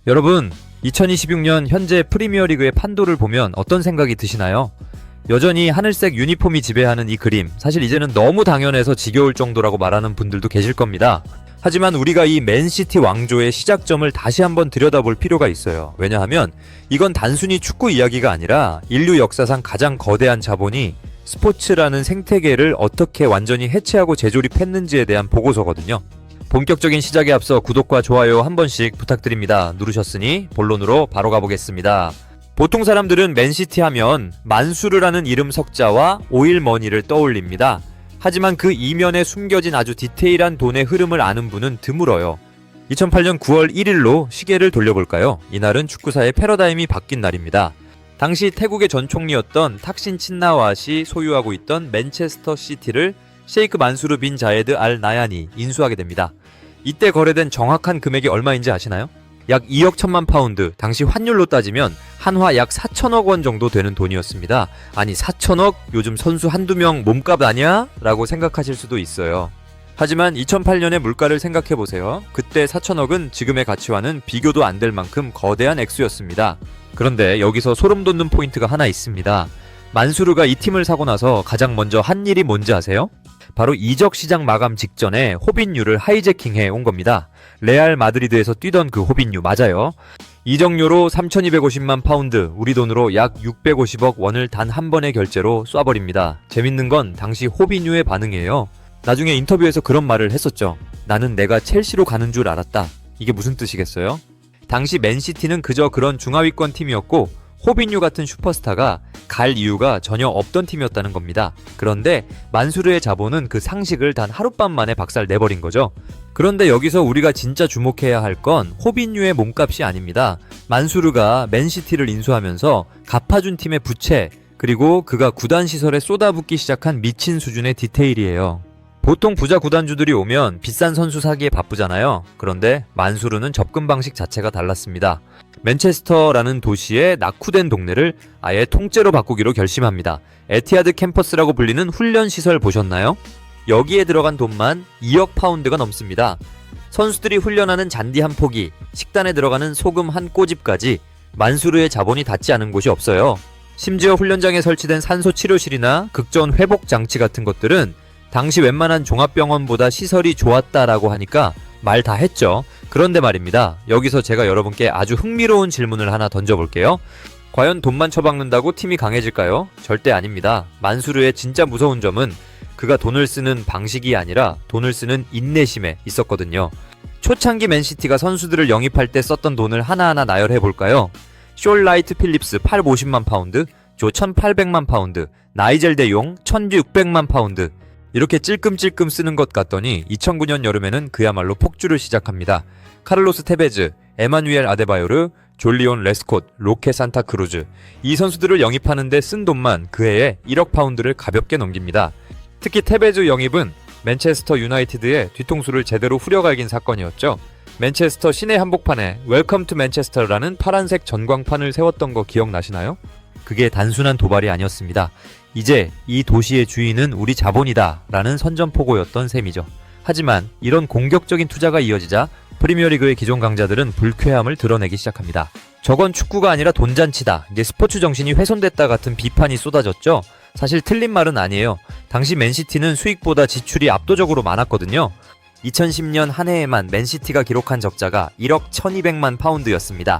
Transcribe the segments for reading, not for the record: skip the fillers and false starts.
여러분, 2026년 현재 프리미어리그의 판도를 보면 어떤 생각이 드시나요? 여전히 하늘색 유니폼이 지배하는 이 그림, 사실 이제는 너무 당연해서 지겨울 정도라고 말하는 분들도 계실 겁니다. 하지만 우리가 이 맨시티 왕조의 시작점을 다시 한번 들여다볼 필요가 있어요. 왜냐하면 이건 단순히 축구 이야기가 아니라 인류 역사상 가장 거대한 자본이 스포츠라는 생태계를 어떻게 완전히 해체하고 재조립했는지에 대한 보고서거든요. 본격적인 시작에 앞서 구독과 좋아요 한 번씩 부탁드립니다. 누르셨으니 본론으로 바로 가보겠습니다. 보통 사람들은 맨시티 하면 만수르라는 이름 석자와 오일머니를 떠올립니다. 하지만 그 이면에 숨겨진 아주 디테일한 돈의 흐름을 아는 분은 드물어요. 2008년 9월 1일로 시계를 돌려볼까요? 이날은 축구사의 패러다임이 바뀐 날입니다. 당시 태국의 전 총리였던 탁신 친나와시 소유하고 있던 맨체스터 시티를 셰이크 만수르 빈 자예드 알 나얀이 인수하게 됩니다. 이때 거래된 정확한 금액이 얼마인지 아시나요? 약 2억 1천만 파운드, 당시 환율로 따지면 한화 약 4천억 원 정도 되는 돈이었습니다. 아니 4천억? 요즘 선수 한두 명 몸값 아니야? 라고 생각하실 수도 있어요. 하지만 2008년의 물가를 생각해보세요. 그때 4천억은 지금의 가치와는 비교도 안 될 만큼 거대한 액수였습니다. 그런데 여기서 소름 돋는 포인트가 하나 있습니다. 만수르가 이 팀을 사고 나서 가장 먼저 한 일이 뭔지 아세요? 바로 이적 시장 마감 직전에 호빈유를 하이제킹해 온 겁니다. 레알 마드리드에서 뛰던 그 호빈유 맞아요. 이적료로 3,250만 파운드, 우리 돈으로 약 650억 원을 단 한 번의 결제로 쏴버립니다. 재밌는 건 당시 호빈유의 반응이에요. 나중에 인터뷰에서 그런 말을 했었죠. 나는 내가 첼시로 가는 줄 알았다. 이게 무슨 뜻이겠어요? 당시 맨시티는 그저 그런 중하위권 팀이었고 호빈유 같은 슈퍼스타가 갈 이유가 전혀 없던 팀이었다는 겁니다. 그런데 만수르의 자본은 그 상식을 단 하룻밤 만에 박살 내버린 거죠. 그런데 여기서 우리가 진짜 주목해야 할 건 호빈유의 몸값이 아닙니다. 만수르가 맨시티를 인수하면서 갚아준 팀의 부채, 그리고 그가 구단 시설에 쏟아붓기 시작한 미친 수준의 디테일이에요. 보통 부자 구단주들이 오면 비싼 선수 사기에 바쁘잖아요. 그런데 만수르는 접근 방식 자체가 달랐습니다. 맨체스터라는 도시의 낙후된 동네를 아예 통째로 바꾸기로 결심합니다. 에티하드 캠퍼스라고 불리는 훈련시설 보셨나요? 여기에 들어간 돈만 2억 파운드가 넘습니다. 선수들이 훈련하는 잔디 한 포기, 식단에 들어가는 소금 한 꼬집까지 만수르의 자본이 닿지 않은 곳이 없어요. 심지어 훈련장에 설치된 산소 치료실이나 극전 회복 장치 같은 것들은 당시 웬만한 종합병원보다 시설이 좋았다라고 하니까 말 다 했죠. 그런데 말입니다. 여기서 제가 여러분께 아주 흥미로운 질문을 하나 던져볼게요. 과연 돈만 처박는다고 팀이 강해질까요? 절대 아닙니다. 만수르의 진짜 무서운 점은 그가 돈을 쓰는 방식이 아니라 돈을 쓰는 인내심에 있었거든요. 초창기 맨시티가 선수들을 영입할 때 썼던 돈을 하나하나 나열해볼까요? 숄 라이트 필립스 850만 파운드, 조 1800만 파운드, 나이젤 데용 1600만 파운드. 이렇게 찔끔찔끔 쓰는 것 같더니 2009년 여름에는 그야말로 폭주를 시작합니다. 카를로스 테베즈, 에마누엘 아데바요르, 졸리온 레스콧, 로케 산타크루즈. 이 선수들을 영입하는데 쓴 돈만 그 해에 1억 파운드를 가볍게 넘깁니다. 특히 테베즈 영입은 맨체스터 유나이티드의 뒤통수를 제대로 후려갈긴 사건이었죠. 맨체스터 시내 한복판에 웰컴 투 맨체스터라는 파란색 전광판을 세웠던 거 기억나시나요? 그게 단순한 도발이 아니었습니다. 이제 이 도시의 주인은 우리 자본이다 라는 선전포고였던 셈이죠. 하지만 이런 공격적인 투자가 이어지자 프리미어리그의 기존 강자들은 불쾌함을 드러내기 시작합니다. 저건 축구가 아니라 돈잔치다. 이제 스포츠 정신이 훼손됐다 같은 비판이 쏟아졌죠. 사실 틀린 말은 아니에요. 당시 맨시티는 수익보다 지출이 압도적으로 많았거든요. 2010년 한 해에만 맨시티가 기록한 적자가 1억 1200만 파운드였습니다.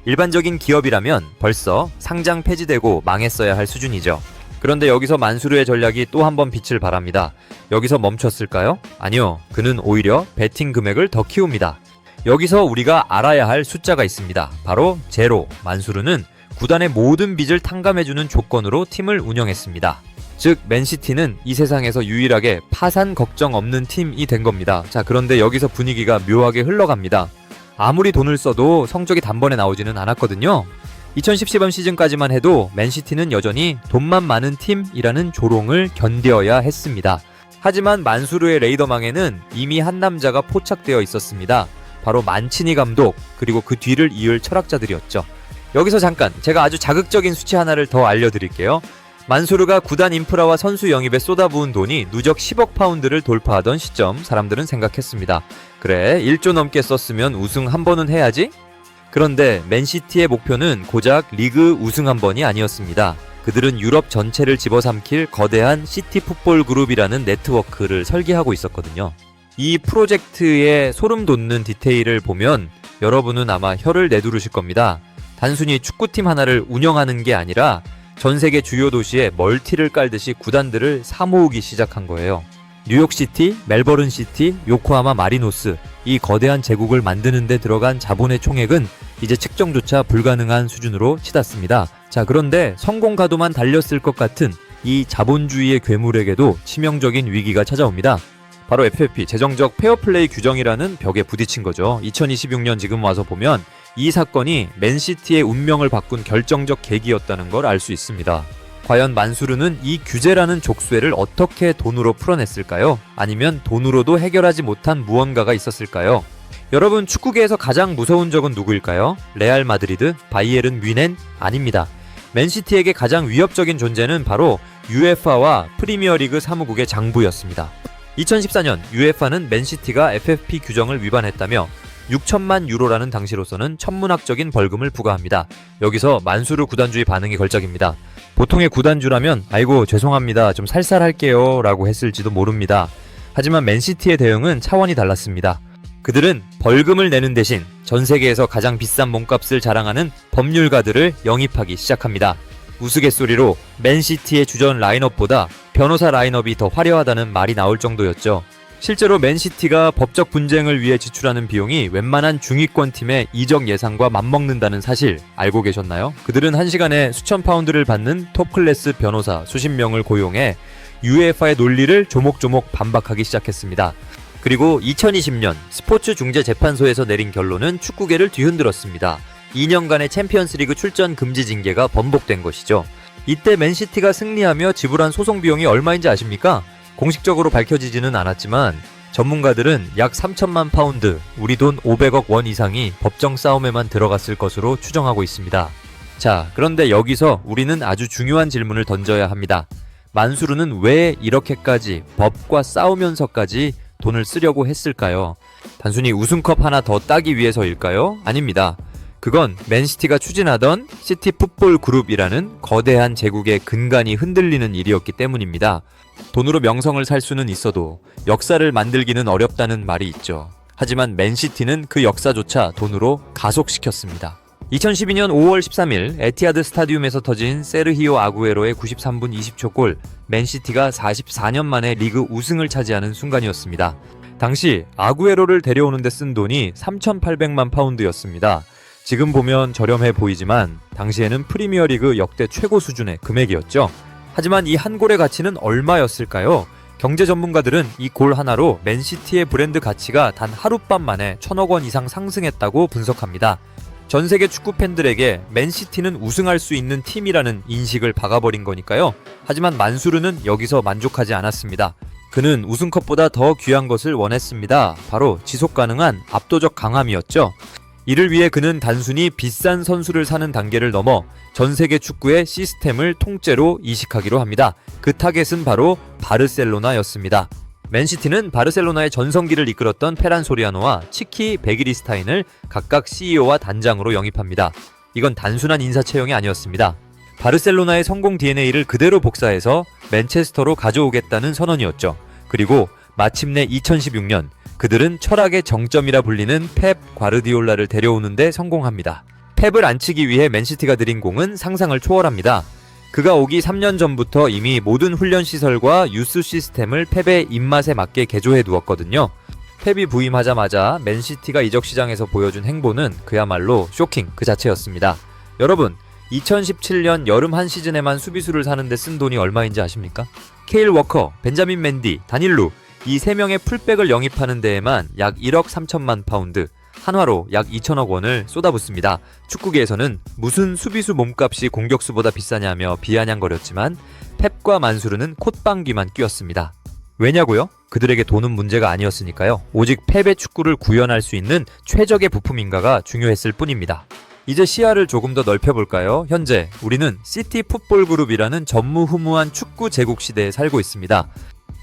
일반적인 기업이라면 벌써 상장 폐지되고 망했어야 할 수준이죠. 그런데 여기서 만수르의 전략이 또 한 번 빛을 발합니다. 여기서 멈췄을까요? 아니요. 그는 오히려 베팅 금액을 더 키웁니다. 여기서 우리가 알아야 할 숫자가 있습니다. 바로 제로. 만수르는 구단의 모든 빚을 탕감해주는 조건으로 팀을 운영했습니다. 즉 맨시티는 이 세상에서 유일하게 파산 걱정 없는 팀이 된 겁니다. 자, 그런데 여기서 분위기가 묘하게 흘러갑니다. 아무리 돈을 써도 성적이 단번에 나오지는 않았거든요. 2010-11 시즌까지만 해도 맨시티는 여전히 돈만 많은 팀이라는 조롱을 견뎌야 했습니다. 하지만 만수르의 레이더망에는 이미 한 남자가 포착되어 있었습니다. 바로 만치니 감독, 그리고 그 뒤를 이을 철학자들이었죠. 여기서 잠깐 제가 아주 자극적인 수치 하나를 더 알려드릴게요. 만수르가 구단 인프라와 선수 영입에 쏟아부은 돈이 누적 10억 파운드를 돌파하던 시점, 사람들은 생각했습니다. 그래, 1조 넘게 썼으면 우승 한 번은 해야지? 그런데 맨시티의 목표는 고작 리그 우승 한 번이 아니었습니다. 그들은 유럽 전체를 집어삼킬 거대한 시티 풋볼 그룹이라는 네트워크를 설계하고 있었거든요. 이 프로젝트의 소름 돋는 디테일을 보면 여러분은 아마 혀를 내두르실 겁니다. 단순히 축구팀 하나를 운영하는 게 아니라 전 세계 주요 도시에 멀티를 깔듯이 구단들을 사모으기 시작한 거예요. 뉴욕시티, 멜버른시티, 요코하마 마리노스, 이 거대한 제국을 만드는 데 들어간 자본의 총액은 이제 측정조차 불가능한 수준으로 치닫습니다. 자, 그런데 성공 가도만 달렸을 것 같은 이 자본주의의 괴물에게도 치명적인 위기가 찾아옵니다. 바로 FFP, 재정적 페어플레이 규정이라는 벽에 부딪힌 거죠. 2026년 지금 와서 보면 이 사건이 맨시티의 운명을 바꾼 결정적 계기였다는 걸 알 수 있습니다. 과연 만수르는 이 규제라는 족쇄를 어떻게 돈으로 풀어냈을까요? 아니면 돈으로도 해결하지 못한 무언가가 있었을까요? 여러분, 축구계에서 가장 무서운 적은 누구일까요? 레알 마드리드, 바이에른 뮌헨? 아닙니다. 맨시티에게 가장 위협적인 존재는 바로 UEFA와 프리미어리그 사무국의 장부였습니다. 2014년 UEFA는 맨시티가 FFP 규정을 위반했다며 6천만 유로라는 당시로서는 천문학적인 벌금을 부과합니다. 여기서 만수르 구단주의 반응이 걸작입니다. 보통의 구단주라면 아이고 죄송합니다, 좀 살살할게요 라고 했을지도 모릅니다. 하지만 맨시티의 대응은 차원이 달랐습니다. 그들은 벌금을 내는 대신 전 세계에서 가장 비싼 몸값을 자랑하는 법률가들을 영입하기 시작합니다. 우스갯소리로 맨시티의 주전 라인업보다 변호사 라인업이 더 화려하다는 말이 나올 정도였죠. 실제로 맨시티가 법적 분쟁을 위해 지출하는 비용이 웬만한 중위권 팀의 이적 예상과 맞먹는다는 사실 알고 계셨나요? 그들은 한 시간에 수천 파운드를 받는 톱클래스 변호사 수십 명을 고용해 UEFA의 논리를 조목조목 반박하기 시작했습니다. 그리고 2020년 스포츠중재재판소에서 내린 결론은 축구계를 뒤흔들었습니다. 2년간의 챔피언스리그 출전 금지 징계가 번복된 것이죠. 이때 맨시티가 승리하며 지불한 소송 비용이 얼마인지 아십니까? 공식적으로 밝혀지지는 않았지만 전문가들은 약 3천만 파운드, 우리 돈 500억 원 이상이 법정 싸움에만 들어갔을 것으로 추정하고 있습니다. 자, 그런데 여기서 우리는 아주 중요한 질문을 던져야 합니다. 만수르는 왜 이렇게까지 법과 싸우면서까지 돈을 쓰려고 했을까요? 단순히 우승컵 하나 더 따기 위해서일까요? 아닙니다. 그건 맨시티가 추진하던 시티 풋볼 그룹이라는 거대한 제국의 근간이 흔들리는 일이었기 때문입니다. 돈으로 명성을 살 수는 있어도 역사를 만들기는 어렵다는 말이 있죠. 하지만 맨시티는 그 역사조차 돈으로 가속시켰습니다. 2012년 5월 13일 에티하드 스타디움에서 터진 세르히오 아구에로의 93분 20초 골, 맨시티가 44년 만에 리그 우승을 차지하는 순간이었습니다. 당시 아구에로를 데려오는 데 쓴 돈이 3,800만 파운드였습니다. 지금 보면 저렴해 보이지만 당시에는 프리미어리그 역대 최고 수준의 금액이었죠. 하지만 이 한 골의 가치는 얼마였을까요? 경제 전문가들은 이 골 하나로 맨시티의 브랜드 가치가 단 하룻밤 만에 1,000억 원 이상 상승했다고 분석합니다. 전 세계 축구 팬들에게 맨시티는 우승할 수 있는 팀이라는 인식을 박아버린 거니까요. 하지만 만수르는 여기서 만족하지 않았습니다. 그는 우승컵보다 더 귀한 것을 원했습니다. 바로 지속 가능한 압도적 강함이었죠. 이를 위해 그는 단순히 비싼 선수를 사는 단계를 넘어 전 세계 축구의 시스템을 통째로 이식하기로 합니다. 그 타겟은 바로 바르셀로나였습니다. 맨시티는 바르셀로나의 전성기를 이끌었던 페란 소리아노와 치키 베기리스타인을 각각 CEO와 단장으로 영입합니다. 이건 단순한 인사 채용이 아니었습니다. 바르셀로나의 성공 DNA를 그대로 복사해서 맨체스터로 가져오겠다는 선언이었죠. 그리고 마침내 2016년 그들은 철학의 정점이라 불리는 펩 과르디올라를 데려오는데 성공합니다. 펩을 안치기 위해 맨시티가 들인 공은 상상을 초월합니다. 그가 오기 3년 전부터 이미 모든 훈련 시설과 유스 시스템을 펩의 입맛에 맞게 개조해 두었거든요. 펩이 부임하자마자 맨시티가 이적 시장에서 보여준 행보는 그야말로 쇼킹 그 자체였습니다. 여러분, 2017년 여름 한 시즌에만 수비수를 사는데 쓴 돈이 얼마인지 아십니까? 케일 워커, 벤자민 맨디, 다닐루, 이 3명의 풀백을 영입하는 데에만 약 1억 3천만 파운드, 한화로 약 2천억 원을 쏟아붓습니다. 축구계에서는 무슨 수비수 몸값이 공격수보다 비싸냐며 비아냥거렸지만 펩과 만수르는 콧방귀만 뀌었습니다. 왜냐고요? 그들에게 돈은 문제가 아니었으니까요. 오직 펩의 축구를 구현할 수 있는 최적의 부품인가가 중요했을 뿐입니다. 이제 시야를 조금 더 넓혀볼까요? 현재 우리는 시티 풋볼 그룹이라는 전무후무한 축구 제국 시대에 살고 있습니다.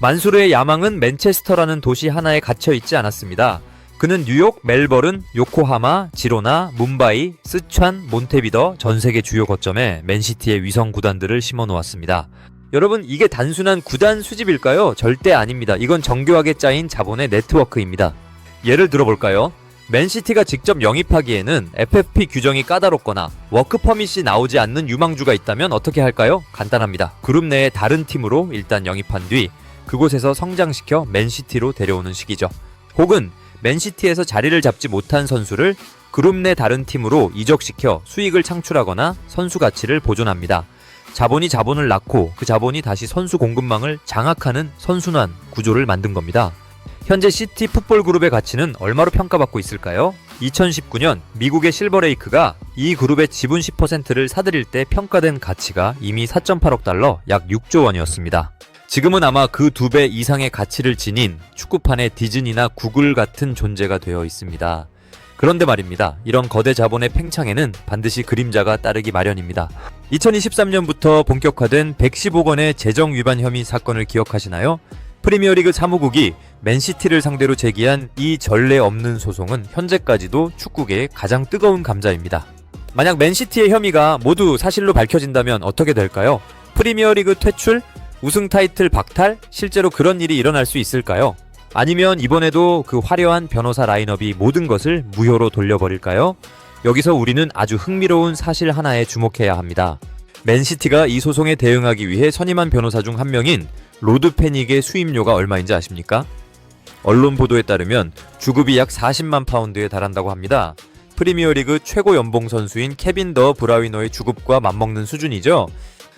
만수르의 야망은 맨체스터라는 도시 하나에 갇혀있지 않았습니다. 그는 뉴욕, 멜버른, 요코하마, 지로나, 뭄바이, 스촨, 몬테비더 전 세계 주요 거점에 맨시티의 위성 구단들을 심어 놓았습니다. 여러분, 이게 단순한 구단 수집일까요? 절대 아닙니다. 이건 정교하게 짜인 자본의 네트워크입니다. 예를 들어볼까요? 맨시티가 직접 영입하기에는 FFP 규정이 까다롭거나 워크 퍼밋이 나오지 않는 유망주가 있다면 어떻게 할까요? 간단합니다. 그룹 내의 다른 팀으로 일단 영입한 뒤 그곳에서 성장시켜 맨시티로 데려오는 식이죠. 혹은 맨시티에서 자리를 잡지 못한 선수를 그룹 내 다른 팀으로 이적시켜 수익을 창출하거나 선수 가치를 보존합니다. 자본이 자본을 낳고 그 자본이 다시 선수 공급망을 장악하는 선순환 구조를 만든 겁니다. 현재 시티 풋볼 그룹의 가치는 얼마로 평가받고 있을까요? 2019년 미국의 실버레이크가 이 그룹의 지분 10%를 사들일 때 평가된 가치가 이미 4.8억 달러, 약 6조 원이었습니다. 지금은 아마 그 2배 이상의 가치를 지닌 축구판의 디즈니나 구글 같은 존재가 되어 있습니다. 그런데 말입니다. 이런 거대 자본의 팽창에는 반드시 그림자가 따르기 마련입니다. 2023년부터 본격화된 110억 원의 재정 위반 혐의 사건을 기억하시나요? 프리미어리그 사무국이 맨시티를 상대로 제기한 이 전례 없는 소송은 현재까지도 축구계의 가장 뜨거운 감자입니다. 만약 맨시티의 혐의가 모두 사실로 밝혀진다면 어떻게 될까요? 프리미어리그 퇴출? 우승 타이틀 박탈? 실제로 그런 일이 일어날 수 있을까요? 아니면 이번에도 그 화려한 변호사 라인업이 모든 것을 무효로 돌려버릴까요? 여기서 우리는 아주 흥미로운 사실 하나에 주목해야 합니다. 맨시티가 이 소송에 대응하기 위해 선임한 변호사 중 한 명인 로드 패닉의 수임료가 얼마인지 아십니까? 언론 보도에 따르면 주급이 약 40만 파운드에 달한다고 합니다. 프리미어리그 최고 연봉 선수인 케빈 더 브라위너의 주급과 맞먹는 수준이죠.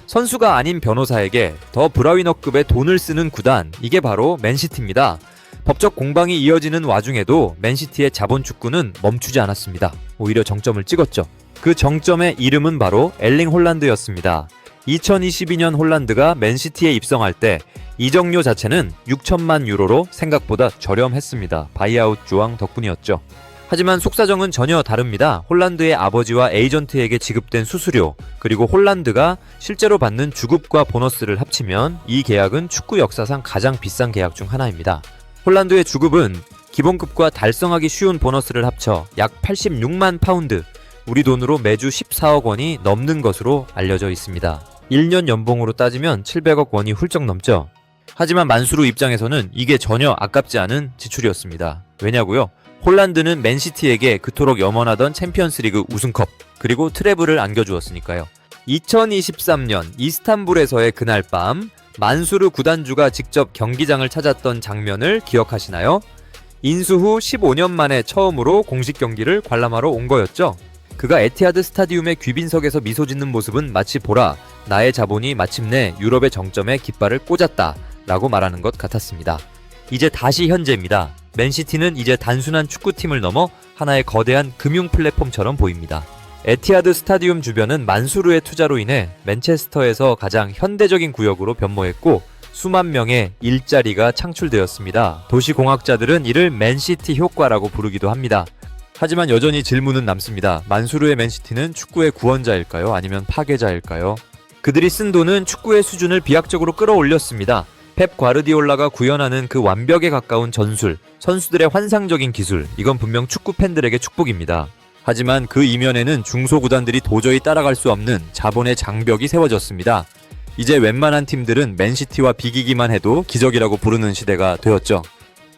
선수가 아닌 변호사에게 더 브라위너급의 돈을 쓰는 구단, 이게 바로 맨시티입니다. 법적 공방이 이어지는 와중에도 맨시티의 자본 축구는 멈추지 않았습니다. 오히려 정점을 찍었죠. 그 정점의 이름은 바로 엘링 홀란드였습니다. 2022년 홀란드가 맨시티에 입성할 때 이적료 자체는 6천만 유로로 생각보다 저렴했습니다. 바이아웃 조항 덕분이었죠. 하지만 속사정은 전혀 다릅니다. 홀란드의 아버지와 에이전트에게 지급된 수수료, 그리고 홀란드가 실제로 받는 주급과 보너스를 합치면 이 계약은 축구 역사상 가장 비싼 계약 중 하나입니다. 홀란드의 주급은 기본급과 달성하기 쉬운 보너스를 합쳐 약 86만 파운드, 우리 돈으로 매주 14억 원이 넘는 것으로 알려져 있습니다. 1년 연봉으로 따지면 700억 원이 훌쩍 넘죠. 하지만 만수르 입장에서는 이게 전혀 아깝지 않은 지출이었습니다. 왜냐고요? 홀란드는 맨시티에게 그토록 염원하던 챔피언스리그 우승컵, 그리고 트래블을 안겨주었으니까요. 2023년 이스탄불에서의 그날 밤, 만수르 구단주가 직접 경기장을 찾았던 장면을 기억하시나요? 인수 후 15년 만에 처음으로 공식 경기를 관람하러 온 거였죠. 그가 에티하드 스타디움의 귀빈석에서 미소 짓는 모습은 마치 보라, 나의 자본이 마침내 유럽의 정점에 깃발을 꽂았다 라고 말하는 것 같았습니다. 이제 다시 현재입니다. 맨시티는 이제 단순한 축구팀을 넘어 하나의 거대한 금융 플랫폼처럼 보입니다. 에티하드 스타디움 주변은 만수르의 투자로 인해 맨체스터에서 가장 현대적인 구역으로 변모했고 수만 명의 일자리가 창출되었습니다. 도시공학자들은 이를 맨시티 효과라고 부르기도 합니다. 하지만 여전히 질문은 남습니다. 만수르의 맨시티는 축구의 구원자일까요? 아니면 파괴자일까요? 그들이 쓴 돈은 축구의 수준을 비약적으로 끌어올렸습니다. 펩 과르디올라가 구현하는 그 완벽에 가까운 전술, 선수들의 환상적인 기술, 이건 분명 축구 팬들에게 축복입니다. 하지만 그 이면에는 중소구단들이 도저히 따라갈 수 없는 자본의 장벽이 세워졌습니다. 이제 웬만한 팀들은 맨시티와 비기기만 해도 기적이라고 부르는 시대가 되었죠.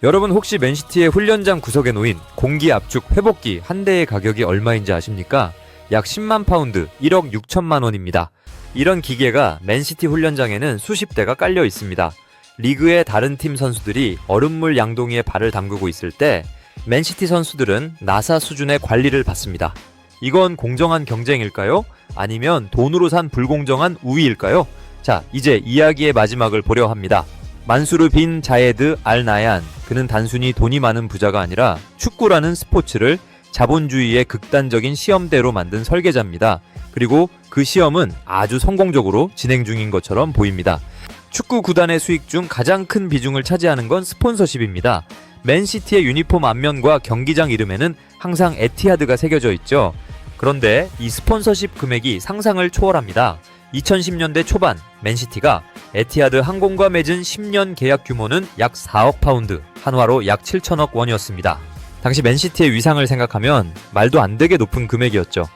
여러분 혹시 맨시티의 훈련장 구석에 놓인 공기 압축 회복기 한 대의 가격이 얼마인지 아십니까? 약 10만 파운드, 1억 6천만 원입니다. 이런 기계가 맨시티 훈련장에는 수십 대가 깔려 있습니다. 리그의 다른 팀 선수들이 얼음물 양동이에 발을 담그고 있을 때 맨시티 선수들은 나사 수준의 관리를 받습니다. 이건 공정한 경쟁일까요? 아니면 돈으로 산 불공정한 우위일까요? 자, 이제 이야기의 마지막을 보려 합니다. 만수르 빈 자예드 알 나얀, 그는 단순히 돈이 많은 부자가 아니라 축구라는 스포츠를 자본주의의 극단적인 시험대로 만든 설계자입니다. 그리고 그 시험은 아주 성공적으로 진행 중인 것처럼 보입니다. 축구 구단의 수익 중 가장 큰 비중을 차지하는 건 스폰서십입니다. 맨시티의 유니폼 앞면과 경기장 이름에는 항상 에티하드가 새겨져 있죠. 그런데 이 스폰서십 금액이 상상을 초월합니다. 2010년대 초반 맨시티가 에티하드 항공과 맺은 10년 계약 규모는 약 4억 파운드, 한화로 약 7천억 원이었습니다. 당시 맨시티의 위상을 생각하면 말도 안 되게 높은 금액이었죠.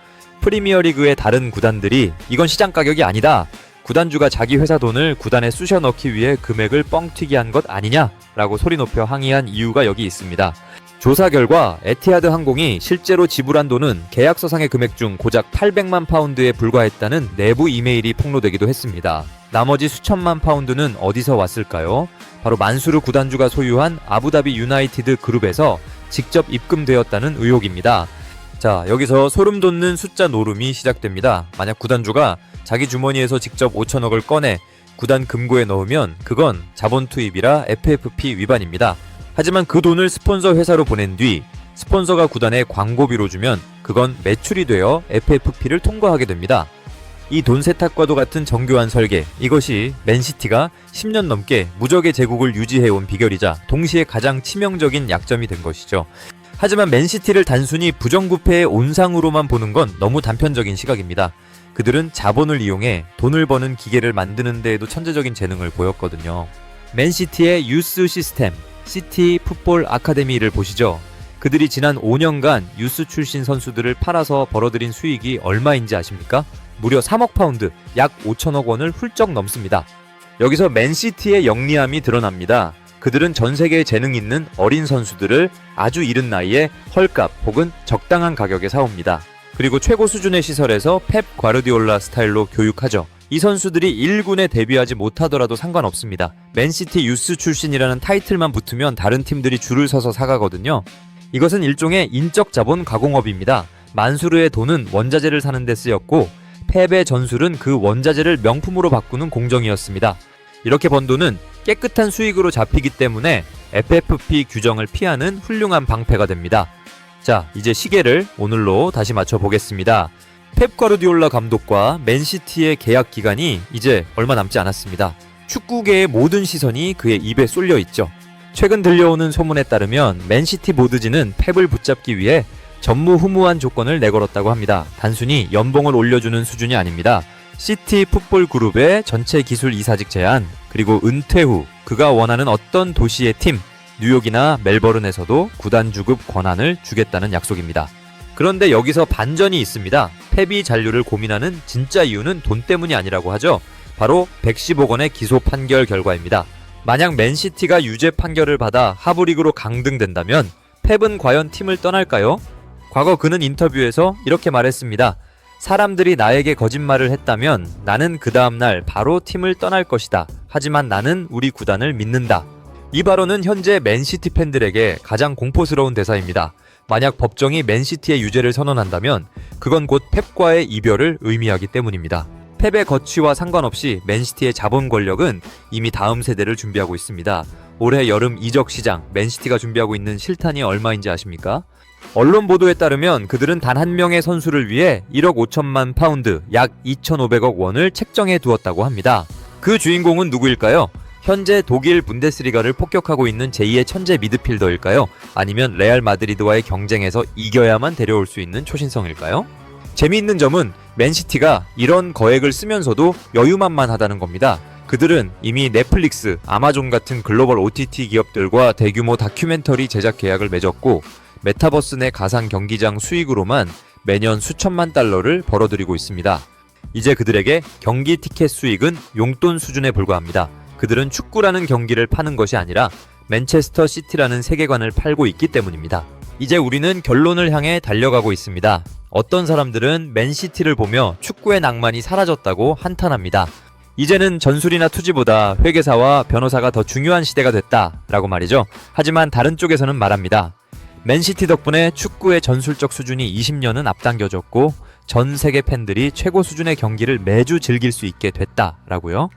프리미어리그의 다른 구단들이 이건 시장 가격이 아니다. 구단주가 자기 회사 돈을 구단에 쑤셔 넣기 위해 금액을 뻥튀기 한 것 아니냐라고 소리 높여 항의한 이유가 여기 있습니다. 조사 결과 에티하드 항공이 실제로 지불한 돈은 계약서상의 금액 중 고작 800만 파운드에 불과했다는 내부 이메일이 폭로되기도 했습니다. 나머지 수천만 파운드는 어디서 왔을까요? 바로 만수르 구단주가 소유한 아부다비 유나이티드 그룹에서 직접 입금되었다는 의혹입니다. 자, 여기서 소름 돋는 숫자 노름이 시작됩니다. 만약 구단주가 자기 주머니에서 직접 5천억을 꺼내 구단 금고에 넣으면 그건 자본 투입이라 FFP 위반입니다. 하지만 그 돈을 스폰서 회사로 보낸 뒤 스폰서가 구단에 광고비로 주면 그건 매출이 되어 FFP를 통과하게 됩니다. 이 돈 세탁과도 같은 정교한 설계, 이것이 맨시티가 10년 넘게 무적의 제국을 유지해온 비결이자 동시에 가장 치명적인 약점이 된 것이죠. 하지만 맨시티를 단순히 부정부패의 온상으로만 보는 건 너무 단편적인 시각입니다. 그들은 자본을 이용해 돈을 버는 기계를 만드는 데에도 천재적인 재능을 보였거든요. 맨시티의 유스 시스템, 시티 풋볼 아카데미를 보시죠. 그들이 지난 5년간 유스 출신 선수들을 팔아서 벌어들인 수익이 얼마인지 아십니까? 무려 3억 파운드, 약 5천억 원을 훌쩍 넘습니다. 여기서 맨시티의 영리함이 드러납니다. 그들은 전 세계에 재능 있는 어린 선수들을 아주 이른 나이에 헐값 혹은 적당한 가격에 사옵니다. 그리고 최고 수준의 시설에서 펩 과르디올라 스타일로 교육하죠. 이 선수들이 1군에 데뷔하지 못하더라도 상관없습니다. 맨시티 유스 출신이라는 타이틀만 붙으면 다른 팀들이 줄을 서서 사가거든요. 이것은 일종의 인적 자본 가공업입니다. 만수르의 돈은 원자재를 사는 데 쓰였고 펩의 전술은 그 원자재를 명품으로 바꾸는 공정이었습니다. 이렇게 번 돈은 깨끗한 수익으로 잡히기 때문에 FFP 규정을 피하는 훌륭한 방패가 됩니다. 자, 이제 시계를 오늘로 다시 맞춰보겠습니다. 펩 과르디올라 감독과 맨시티의 계약 기간이 이제 얼마 남지 않았습니다. 축구계의 모든 시선이 그의 입에 쏠려 있죠. 최근 들려오는 소문에 따르면 맨시티 보드진은 펩을 붙잡기 위해 전무후무한 조건을 내걸었다고 합니다. 단순히 연봉을 올려주는 수준이 아닙니다. 시티 풋볼 그룹의 전체 기술 이사직 제안, 그리고 은퇴 후 그가 원하는 어떤 도시의 팀, 뉴욕이나 멜버른에서도 구단 주급 권한을 주겠다는 약속입니다. 그런데 여기서 반전이 있습니다. 펩이 잔류를 고민하는 진짜 이유는 돈 때문이 아니라고 하죠. 바로 110억 원의 기소 판결 결과입니다. 만약 맨시티가 유죄 판결을 받아 하부리그로 강등된다면 펩은 과연 팀을 떠날까요? 과거 그는 인터뷰에서 이렇게 말했습니다. 사람들이 나에게 거짓말을 했다면 나는 그 다음날 바로 팀을 떠날 것이다. 하지만 나는 우리 구단을 믿는다. 이 발언은 현재 맨시티 팬들에게 가장 공포스러운 대사입니다. 만약 법정이 맨시티의 유죄를 선언한다면 그건 곧 펩과의 이별을 의미하기 때문입니다. 펩의 거취와 상관없이 맨시티의 자본 권력은 이미 다음 세대를 준비하고 있습니다. 올해 여름 이적 시장, 맨시티가 준비하고 있는 실탄이 얼마인지 아십니까? 언론 보도에 따르면 그들은 단 한 명의 선수를 위해 1억 5천만 파운드, 약 2,500억 원을 책정해 두었다고 합니다. 그 주인공은 누구일까요? 현재 독일 분데스리가를 폭격하고 있는 제2의 천재 미드필더일까요? 아니면 레알 마드리드와의 경쟁에서 이겨야만 데려올 수 있는 초신성일까요? 재미있는 점은 맨시티가 이런 거액을 쓰면서도 여유만만하다는 겁니다. 그들은 이미 넷플릭스, 아마존 같은 글로벌 OTT 기업들과 대규모 다큐멘터리 제작 계약을 맺었고 메타버스 내 가상 경기장 수익으로만 매년 수천만 달러를 벌어들이고 있습니다. 이제 그들에게 경기 티켓 수익은 용돈 수준에 불과합니다. 그들은 축구라는 경기를 파는 것이 아니라 맨체스터 시티라는 세계관을 팔고 있기 때문입니다. 이제 우리는 결론을 향해 달려가고 있습니다. 어떤 사람들은 맨시티를 보며 축구의 낭만이 사라졌다고 한탄합니다. 이제는 전술이나 투지보다 회계사와 변호사가 더 중요한 시대가 됐다라고 말이죠. 하지만 다른 쪽에서는 말합니다. 맨시티 덕분에 축구의 전술적 수준이 20년은 앞당겨졌고 전 세계 팬들이 최고 수준의 경기를 매주 즐길 수 있게 됐다라고요.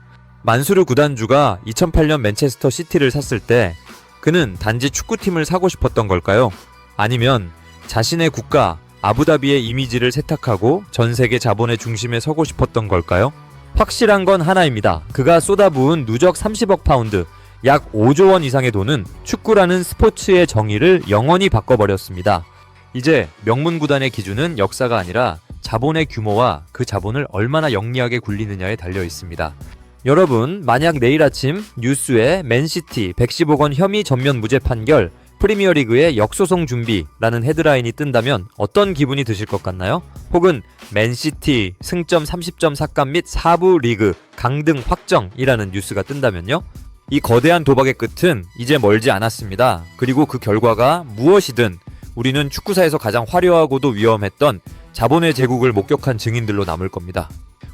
만수르 구단주가 2008년 맨체스터 시티를 샀을 때 그는 단지 축구팀을 사고 싶었던 걸까요? 아니면 자신의 국가 아부다비의 이미지를 세탁하고 전 세계 자본의 중심에 서고 싶었던 걸까요? 확실한 건 하나입니다. 그가 쏟아부은 누적 30억 파운드, 약 5조 원 이상의 돈은 축구라는 스포츠의 정의를 영원히 바꿔버렸습니다. 이제 명문 구단의 기준은 역사가 아니라 자본의 규모와 그 자본을 얼마나 영리하게 굴리느냐에 달려 있습니다. 여러분, 만약 내일 아침 뉴스에 맨시티 110억 원 혐의 전면 무죄 판결, 프리미어리그의 역소송 준비라는 헤드라인이 뜬다면 어떤 기분이 드실 것 같나요? 혹은 맨시티 승점 30점 삭감 및 4부 리그 강등 확정이라는 뉴스가 뜬다면요? 이 거대한 도박의 끝은 이제 멀지 않았습니다. 그리고 그 결과가 무엇이든 우리는 축구사에서 가장 화려하고도 위험했던 자본의 제국을 목격한 증인들로 남을 겁니다.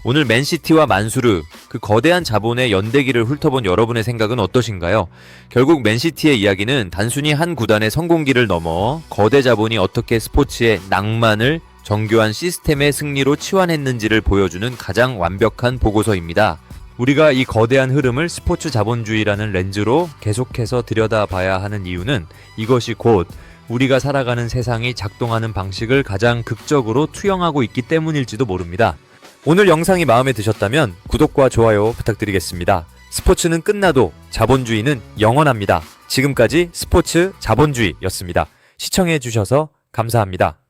오늘 맨시티와 만수르, 그 거대한 자본의 연대기를 훑어본 여러분의 생각은 어떠신가요? 결국 맨시티의 이야기는 단순히 한 구단의 성공기를 넘어 거대 자본이 어떻게 스포츠의 낭만을 정교한 시스템의 승리로 치환했는지를 보여주는 가장 완벽한 보고서입니다. 우리가 이 거대한 흐름을 스포츠 자본주의라는 렌즈로 계속해서 들여다봐야 하는 이유는 이것이 곧 우리가 살아가는 세상이 작동하는 방식을 가장 극적으로 투영하고 있기 때문일지도 모릅니다. 오늘 영상이 마음에 드셨다면 구독과 좋아요 부탁드리겠습니다. 스포츠는 끝나도 자본주의는 영원합니다. 지금까지 스포츠 자본주의였습니다. 시청해주셔서 감사합니다.